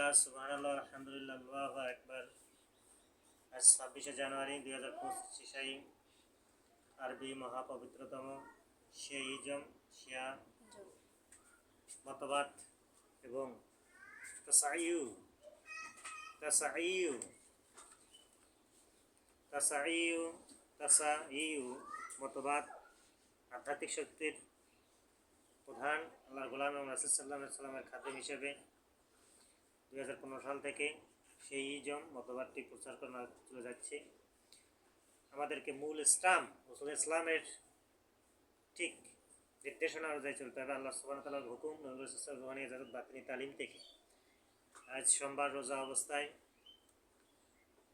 আলহামদুলিল্লাহ, সুবহানাল্লাহ, আলহামদুলিল্লাহ, আল্লাহু আকবার। আজ 26শে জানুয়ারি 2025 ইসাই আরবি মহাপবিত্রতম শিয়াইজম শিয়া মতবাদ এবং তাসাইয়ু তাসাইয়ু তাসাইয়ু তাসাইয়ু মতবাদ আধ্যাত্মিক শক্তির প্রধান আল্লাহর গোলাম এবং রাসূল সাল্লাল্লাহু আলাইহি ওয়াসাল্লামের খাদেম হিসেবে 2015 সাল থেকে সেই ইজম মতবাদটি প্রচার করা চলে যাচ্ছে। আমাদেরকে মূল ইসলামের ঠিক নির্দেশনা অনুযায়ী চলতে হবে। আল্লাহ সুবহানাহু ওয়া তাআলার হুকুম, নবী রাসূল সাল্লাল্লাহু আলাইহি ওয়াসাল্লামের বাতিনি তালিম থেকে। আজ সোমবার রোজা অবস্থায়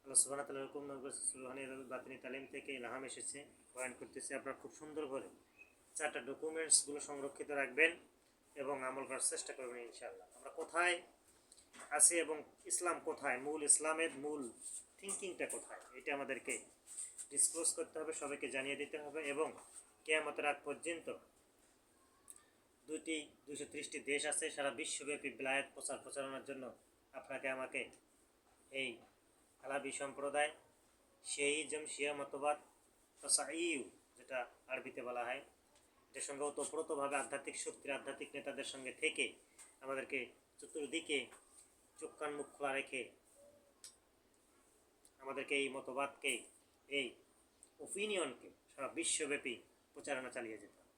আল্লাহ সুবহানাহু ওয়া তাআলার হুকুম, নবী রাসূল সাল্লাল্লাহু আলাইহি ওয়াসাল্লামের বাতিনি তালিম থেকে ইলহাম এসেছে, বয়ান করতেছে। আপনারা খুব সুন্দর করে 4টা ডকুমেন্টসগুলো সংরক্ষিত রাখবেন এবং আমল করার চেষ্টা করবেন ইনশাআল্লাহ। আমরা কোথায় আছে এবং ইসলাম কোথায়, ইসলামের মূল থিঙ্কিংটা কোথায়, এটা আমাদেরকে ডিসক্লোজ করতে হবে, সবাইকে জানিয়ে দিতে হবে। এবং কিয়ামতের আগ পর্যন্ত 230টি দেশ আছে সারা বিশ্বব্যাপী বিলায়াত প্রচারণার জন্য। আপনাকে আমাকে এই আলাবি সম্প্রদায় শিয়াইজম শিয়া মতবাদ তাসাইয়ু, যেটা আরবিতে বলা হয়, এটার সঙ্গে ওতপ্রোতভাবে আধ্যাত্মিক শক্তির আধ্যাত্মিক নেতাদের সঙ্গে থেকে আমাদেরকে চতুর্দিকে চোখ কান মুখ খোলা রেখে আমাদেরকে এই মতবাদকে, এই ওপিনিয়নকে সারা বিশ্বব্যাপী প্রচারণা চালিয়ে যেতে হবে।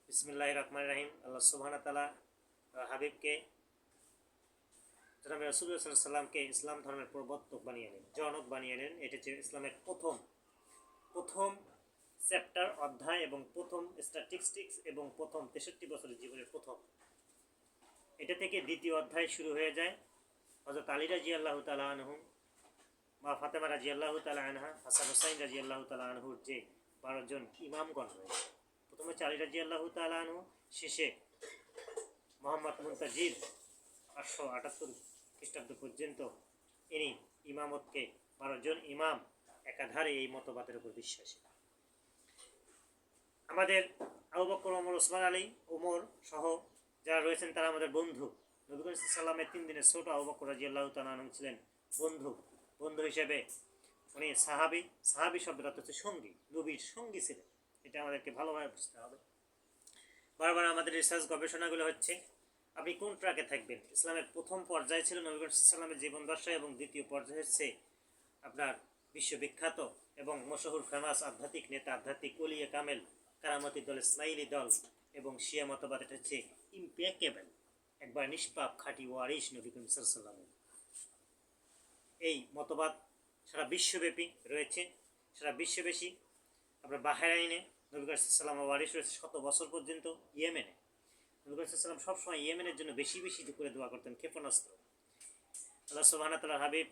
বিসমিল্লাহির রহমানির রহিম। আল্লাহ সুবহানাহু ওয়া তাআলা হাবিবকে, জনাবে রাসূলুল্লাহ সাল্লাল্লাহু আলাইহি ওয়াসাল্লামকে ইসলাম ধর্মের প্রবর্তক বানিয়ে নেন, জনক বানিয়ে নেন। এটা হচ্ছে ইসলামের প্রথম চ্যাপ্টার, অধ্যায় এবং প্রথম স্ট্যাটিস্টিক্স এবং প্রথম 63 বছরের জীবনের প্রথম। এটা থেকে দ্বিতীয় অধ্যায় শুরু হয়ে যায়। হযরত আলী রাদিয়াল্লাহু তাআলা আনহু, মা ফাতেমা রাদিয়াল্লাহু তাআলা আনহা, হাসান হুসাইন রাদিয়াল্লাহু তাআলা আনহুর যে 12 জন ইমামগণ রয়েছে, প্রথমে আলী রাদিয়াল্লাহু তাআলা আনহু, শেষে মুহাম্মদ মুনতাজির 878 খ্রিস্টাব্দ পর্যন্ত ইনি ইমামতকে 12 জন ইমাম একাধারে এই মতবাদের উপর বিশ্বাসী। আমাদের আবু বকর, ওমর, ওসমান আলী, ওমর সহ যারা রয়েছেন তারা আমাদের বন্ধু। নবী করিম সাল্লাল্লাহু আলাইহি ওয়াসাল্লামের 3 দিনের ছোট আবু বকর রাদিয়াল্লাহু তাআলা আনহু ছিলেন বন্ধু হিসেবে। উনি সাহাবী শব্দের অর্থ হচ্ছে সঙ্গী, নবীর সঙ্গী ছিলেন। এটা আমাদেরকে ভালোভাবে বুঝতে হবে। বারবার আমাদের রিসার্চ গবেষণাগুলো হচ্ছে আপনি কোন ট্র্যাকে থাকবেন। ইসলামের প্রথম পর্যায়ে ছিল নবী করিম সাল্লাল্লাহু আলাইহি ওয়াসাল্লামের জীবন দশা এবং দ্বিতীয় পর্যায়ে হচ্ছে আপনার বিশ্ববিখ্যাত এবং মশহুর ফেমাস আধ্যাত্মিক নেতা, আধ্যাত্মিক ওলিয়ে কামেল, কারামতি দল, ইসমাইলি দল এবং শিয়া মতবাদ। এটা হচ্ছে ইমপ্যাকেবল, একবার নিষ্পাপ খাঁটি ওয়ারিশ নবী করিম সাল্লাল্লাহু আলাইহি ওয়াসাল্লাম। এই মতবাদ সারা বিশ্বব্যাপী রয়েছে। সারা বিশ্বব্যাপী আপনার বাহরাইনে নবী করিম সাল্লাল্লাহু আলাইহি ওয়াসাল্লাম ওয়ারিশ রয়েছে 100 বছর পর্যন্ত। ইয়েমেনে নবী করিম সাল্লাল্লাহু আলাইহি ওয়াসাল্লাম সবসময় ইয়েমেনের জন্য বেশি করে দোয়া করতেন, ক্ষেপণাস্ত্র। আল্লাহ সুবহানাহু ওয়া তাআলার হাবিব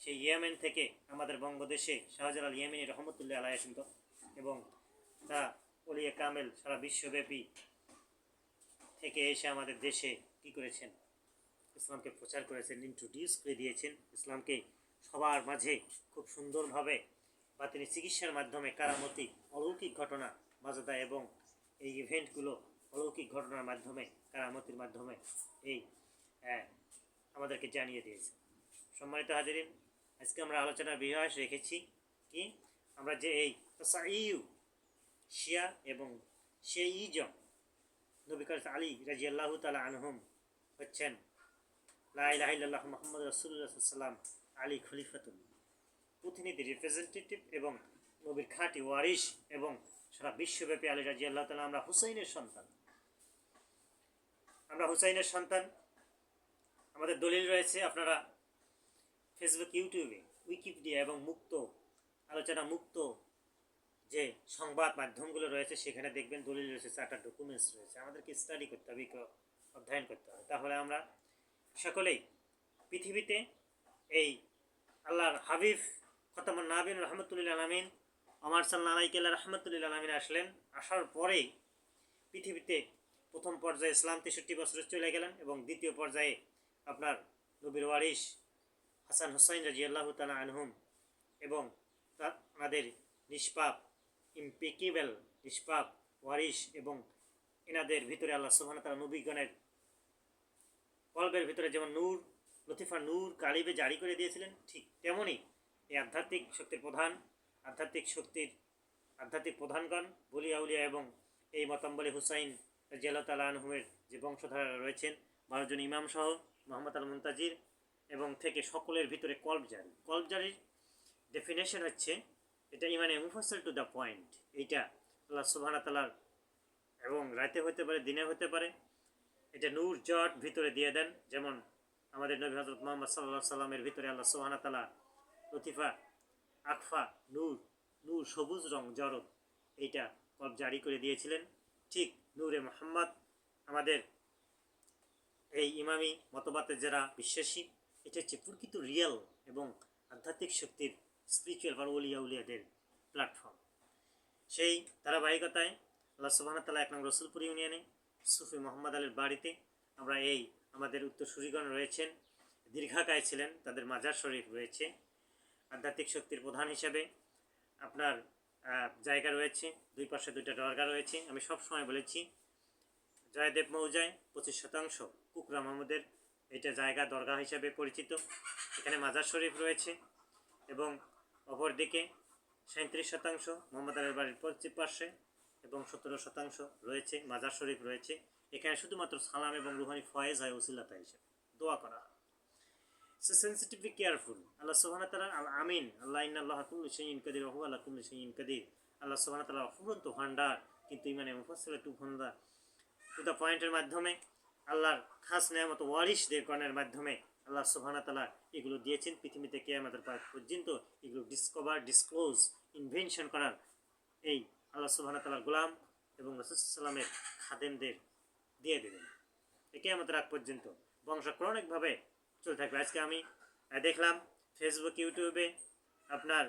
সেই ইয়েমেন থেকে আমাদের বঙ্গদেশে শাহজালাল ইয়েমেনি রহমতুল্লাহ আলাইহি আসেন এবং তা ওলিয়ে কামেল সারা বিশ্বব্যাপী থেকে এসে আমাদের দেশে কী করেছেন, ইসলামকে প্রচার করেছেন, ইন্ট্রোডিউস করে দিয়েছেন। ইসলামকে সবার মাঝে খুব সুন্দরভাবে বাতিনি চিকিৎসার মাধ্যমে, কারামতি অলৌকিক ঘটনা মাজদা এবং এই ইভেন্টগুলো অলৌকিক ঘটনার মাধ্যমে, কারামতির মাধ্যমে এই আমাদেরকে জানিয়ে দিয়েছে। সম্মানিত হাজিরিন, আজকে আমরা আলোচনার বিষয় রেখেছি কি, আমরা যে এই তাসাইয়ু শিয়া এবং শিয়াইজম, নবী করিম আলী রাদিয়াল্লাহু তাআলা আনহুম হচ্ছেন লা ইলাহা ইল্লাল্লাহ মুহাম্মাদুর রাসূলুল্লাহ সাল্লাল্লাহু আলাইহি ওয়াসাল্লাম, আলী খলিফাতুল প্রতিনিধি, রিপ্রেজেন্টেটিভ এবং নবীর খাঁটি ওয়ারিশ এবং সারা বিশ্বব্যাপী আলী রাদিয়াল্লাহু তাআলা। আমরা হুসাইনের সন্তান। আমাদের দলিল রয়েছে, আপনারা ফেসবুক, ইউটিউবে, উইকিপিডিয়া এবং আলোচনা মুক্ত যে সংবাদ মাধ্যমগুলো রয়েছে সেখানে দেখবেন দলিল রয়েছে, 4টা ডকুমেন্টস রয়েছে। আমাদেরকে স্টাডি করতে হবে, অধ্যয়ন করতে হবে। তাহলে আমরা সকলেই পৃথিবীতে এই আল্লাহর হাবিব খতামুন নাবিয়িন রাহমাতুল আলামিন আমার সাল্লাল্লাহু আলাইহি রাহমাতুল আলামিন আসার পরেই পৃথিবীতে প্রথম পর্যায়ে ইসলাম 63 বছরে চলে গেলেন এবং দ্বিতীয় পর্যায়ে আপনার নবীর ওয়ারিশ হাসান হুসাইন রাদিয়াল্লাহু তাআলা আনহুম এবং আমাদের নিষ্পাপ ওয়ারিশ এবং এনাদের ভিতরে আল্লাহ সুবহানাহু ওয়া তাআলা নবীগণের কলবের ভিতরে যেমন নূর লতিফা নূর কালিবে জারি করে দিয়েছিলেন, ঠিক তেমনই এই আধ্যাত্মিক প্রধানগণ বলি আউলিয়া এবং এই মতাম্বলী হুসাইন রাদিয়াল্লাহু তাআলা আনহুমের যে বংশধারা রয়েছেন 12 জন ইমাম সহ মোহাম্মদ আল মুনতাজির এবং থেকে সকলের ভিতরে কলব জারির ডেফিনেশন হচ্ছে এটা ইমানে মুফাসসাল টু দ্য পয়েন্ট। এইটা আল্লাহ সুবহানাহু ওয়া তাআলার এবং রাতে হতে পারে দিনে হতে পারে, এটা নূর জট ভিতরে দিয়ে দেন, যেমন আমাদের নবী হযরত মুহাম্মদ সাল্লাল্লাহু আলাইহি সাল্লামের ভিতরে আল্লাহ সুবহানাহু ওয়া তাআলা লতিফা আকফা নূর সবুজ রং জরদ এইটা কলব জারি করে দিয়েছিলেন। ঠিক নূরে মুহাম্মদ আমাদের এই ইমামি মতবাদের যারা বিশ্বাসী, এটা হচ্ছে প্রকৃত রিয়েল এবং আধ্যাত্মিক শক্তির স্পিরিচুয়াল বা উলিয়াদের প্ল্যাটফর্ম। সেই ধারাবাহিকতায় আল্লাহ সুবহানাহু ওয়া তাআলা 1 নং রসুলপুর ইউনিয়নে সুফি মোহাম্মদ আলীর বাড়িতে আমরা এই আমাদের উত্তরসূরিগণ রয়েছেন, দীর্ঘাকায় ছিলেন, তাদের মাজার শরীফ রয়েছে। আধ্যাত্মিক শক্তির প্রধান হিসেবে আপনার জায়গা রয়েছে, দুই পাশে 2টা দরগা রয়েছে। আমি সব সময় বলেছি জয়দেব মৌজায় 25% কুকরা মাহমুদের এটা জায়গা দরগা হিসাবে পরিচিত, এখানে মাজার শরীফ রয়েছে এবং অপরদিকে 37% মোহাম্মদ আলীর বাড়ির পশ্চিম পাশে এবং 17% রয়েছে মাজার শরীফ রয়েছে। এখানে শুধুমাত্র সালাম এবং রুহানি ফয়েজ হয় ওসিলাতা হিসেবে দোয়া করা হয়। So sensitively careful. আল্লাহ সুবহানাহু ওয়া তাআলা আল আমিন, আল্লাহ ইন্নাল্লাহা কুল্লু শাইইন কাদির ওয়া হুয়া আলা কুল্লি শাইইন কাদির। আল্লাহ সুবহানাহু ওয়া তাআলা অফুরন্ত ভান্ডার, কিন্তু ইমানে মুফাসসাল টু ভান্ডার টু দ্য পয়েন্টের মাধ্যমে আল্লাহর খাস নেয়ামত ওয়ারিসদের গণের মাধ্যমে আল্লাহ সুবহানাহু ওয়া তাআলা এগুলো দিয়েছেন। পৃথিবীতে কিয়ামতের পর্যন্ত এগুলো ডিসক্লোজ ইনভেনশন করার এই আল্লাহ সুবহানাহু ওয়া তাআলার গোলাম এবং রাসূল সাল্লাল্লাহু আলাইহি ওয়াসাল্লামের খাদেমদের দিয়ে দেবেন। কিয়ামতের আগ পর্যন্ত বংশাক্রমিকভাবে চলতে থাকবে। আজকে আমি দেখলাম ফেসবুক ইউটিউবে আপনার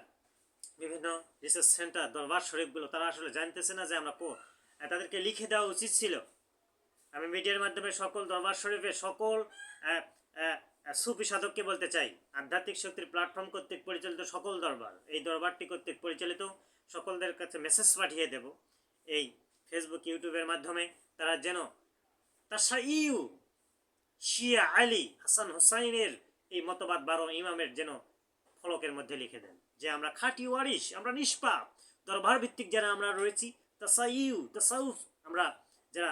বিভিন্ন রিসার্চ সেন্টার দরবার শরীফগুলো তারা আসলে জানতেছে না যে আমরা তাদেরকে লিখে দেওয়া উচিত ছিল। আমি মিডিয়ার মাধ্যমে সকল দরবার শরীফের সকল সুফি সাধককে বলতে চাই, আধ্যাত্মিক শক্তির প্ল্যাটফর্ম কর্তৃক পরিচালিত সকল দরবার, এই দরবারটি কর্তৃক পরিচালিত সকলদের কাছে মেসেজ পাঠিয়ে দেব এই ফেসবুক ইউটিউবের মাধ্যমে, তারা যেন তাশাইয়ু শিয়া আলী হাসান হুসাইনের এই মতবাদ 12 ইমামের যেন ফলকের মধ্যে লিখে দেন যে আমরা খাঁটি ওয়ারিস, আমরা নিষ্পাপ, দরবার ভিত্তিক যারা আমরা রয়েছি, তাসাউফ আমরা যারা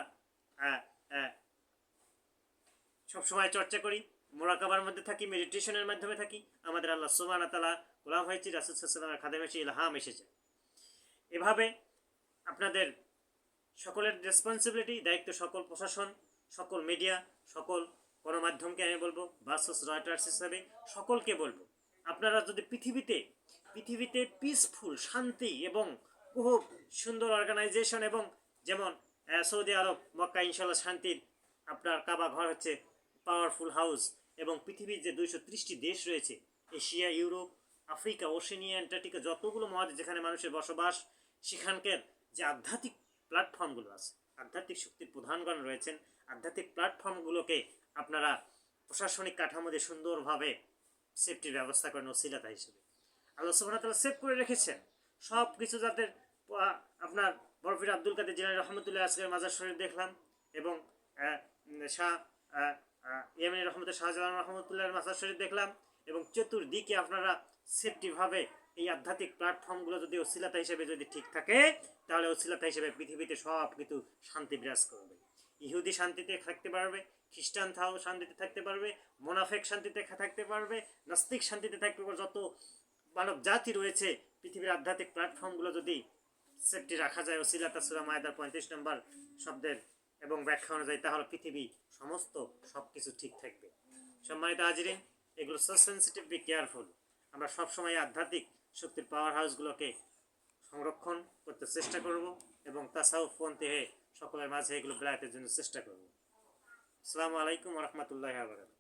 সবসময় চর্চা করি, মোরাকাবার মধ্যে থাকি, মেডিটেশনের মাধ্যমে থাকি, আমাদের আল্লাহ সুবহানাহু ওয়া তাআলা গোলাম হয়েছি, রাসূল সাল্লাল্লাহু আলাইহি ওয়াসাল্লামের খাদেম এসে ইলহাম এসেছে। এভাবে আপনাদের সকলের রেসপন্সিবিলিটি, দায়িত্ব, সকল প্রশাসন, সকল মিডিয়া, সকল গণমাধ্যমকে আমি বলবো, বাসস রয়টার্স হিসাবে সকলকে বলবো, আপনারা যদি পৃথিবীতে পিসফুল শান্তি এবং খুব সুন্দর অর্গানাইজেশন এবং যেমন সৌদি আরব মক্কা ইনশাল্লাহ শান্তির আপনার কাবা ঘর হচ্ছে পাওয়ারফুল হাউস, এবং পৃথিবীর যে 230টি দেশ রয়েছে, Asia, Europe, Africa, Oceania, Antarctica, যতগুলো মহাদেশ যেখানে মানুষের বসবাস, সেখানকার যে আধ্যাত্মিক প্ল্যাটফর্মগুলো আছে, আধ্যাত্মিক শক্তির প্রধানগণ রয়েছেন, আধ্যাত্মিক প্ল্যাটফর্মগুলোকে আপনারা প্রশাসনিক কাঠামো দিয়ে সুন্দরভাবে সেফটির ব্যবস্থা করেন ওসিলাতা হিসেবে। আল্লাহ সুবহানাহু ওয়া তাআলা সেভ করে রেখেছেন সব কিছু, যাতে আপনার বরফির আব্দুল কাদের জিলানী রহমতুল্লাহ আজকের মাজার শরীফ দেখলাম এবং ইয়েমেনি রহমতুল্লাহ শাহজালাল রহমতুল্লাহর মাজার শরীফ দেখলাম, এবং চতুর্দিকে আপনারা সেফটিভাবে এই আধ্যাত্মিক প্ল্যাটফর্মগুলো যদি ওসিলাতা হিসেবে যদি ঠিক থাকে, তাহলে ওসিলাতা হিসেবে পৃথিবীতে সব কিছু শান্তি বিরাজ করবে। ইহুদি শান্তিতে থাকতে পারবে, খ্রিস্টান শান্তিতে থাকতে পারবে, মোনাফেক শান্তিতে থাকতে পারবে, নাস্তিক শান্তিতে থাকতে পারবে। যত মানব জাতি রয়েছে পৃথিবীর আধ্যাত্মিক প্ল্যাটফর্মগুলো যদি সেফটি রাখা যায় ওসিলাতা সূরা মায়দার 35 নম্বর শব্দের এবং ব্যাখ্যা অনুযায়ী, তাহলে পৃথিবী সমস্ত সব কিছু ঠিক থাকবে। সম্মানিত হাজিরিন, এগুলো সো সেন্সিটিভ, বি কেয়ারফুল। আমরা সবসময় আধ্যাত্মিক শক্তির পাওয়ার হাউসগুলোকে সংরক্ষণ করতে চেষ্টা করব এবং তাসাউফ পন্থী হয়ে সকলের মাঝে এগুলো বেলায়েতের জন্য চেষ্টা করব। আসসালামু আলাইকুম ওয়া রাহমাতুল্লাহি ওয়া বারাকাতুহু।